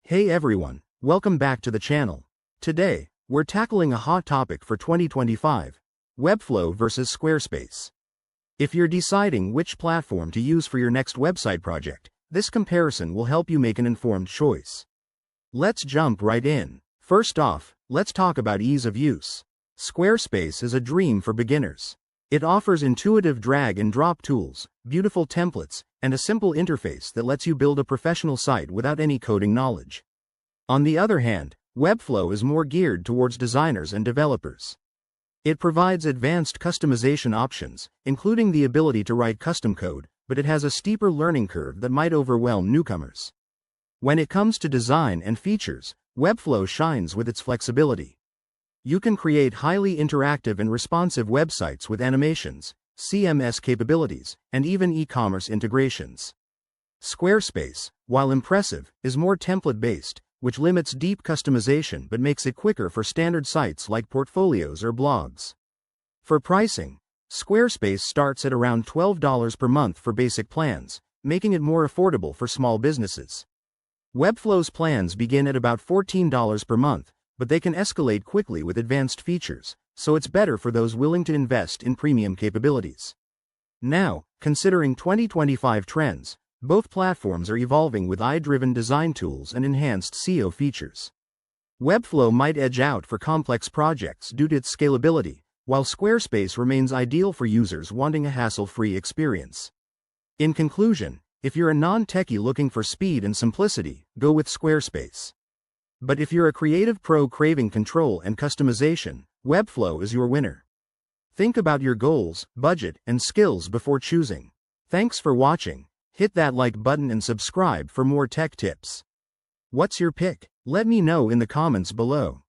Hey everyone, welcome back to the channel. Today, we're tackling a hot topic for 2025, Webflow versus Squarespace. If you're deciding which platform to use for your next website project, this comparison will help you make an informed choice. Let's jump right in. First off, let's talk about ease of use. Squarespace is a dream for beginners. It offers intuitive drag and drop tools, beautiful templates, and a simple interface that lets you build a professional site without any coding knowledge. On the other hand, Webflow is more geared towards designers and developers. It provides advanced customization options, including the ability to write custom code, but it has a steeper learning curve that might overwhelm newcomers. When it comes to design and features, Webflow shines with its flexibility. You can create highly interactive and responsive websites with animations, CMS capabilities, and even e-commerce integrations. Squarespace, while impressive, is more template-based, which limits deep customization but makes it quicker for standard sites like portfolios or blogs. For pricing, Squarespace starts at around $12 per month for basic plans, making it more affordable for small businesses. Webflow's plans begin at about $14 per month, but they can escalate quickly with advanced features, so it's better for those willing to invest in premium capabilities. Now, considering 2025 trends, both platforms are evolving with AI-driven design tools and enhanced SEO features. Webflow might edge out for complex projects due to its scalability, while Squarespace remains ideal for users wanting a hassle-free experience. In conclusion, if you're a non-techie looking for speed and simplicity, go with Squarespace. But if you're a creative pro craving control and customization, Webflow is your winner. Think about your goals, budget, and skills before choosing. Thanks for watching. Hit that like button and subscribe for more tech tips. What's your pick? Let me know in the comments below.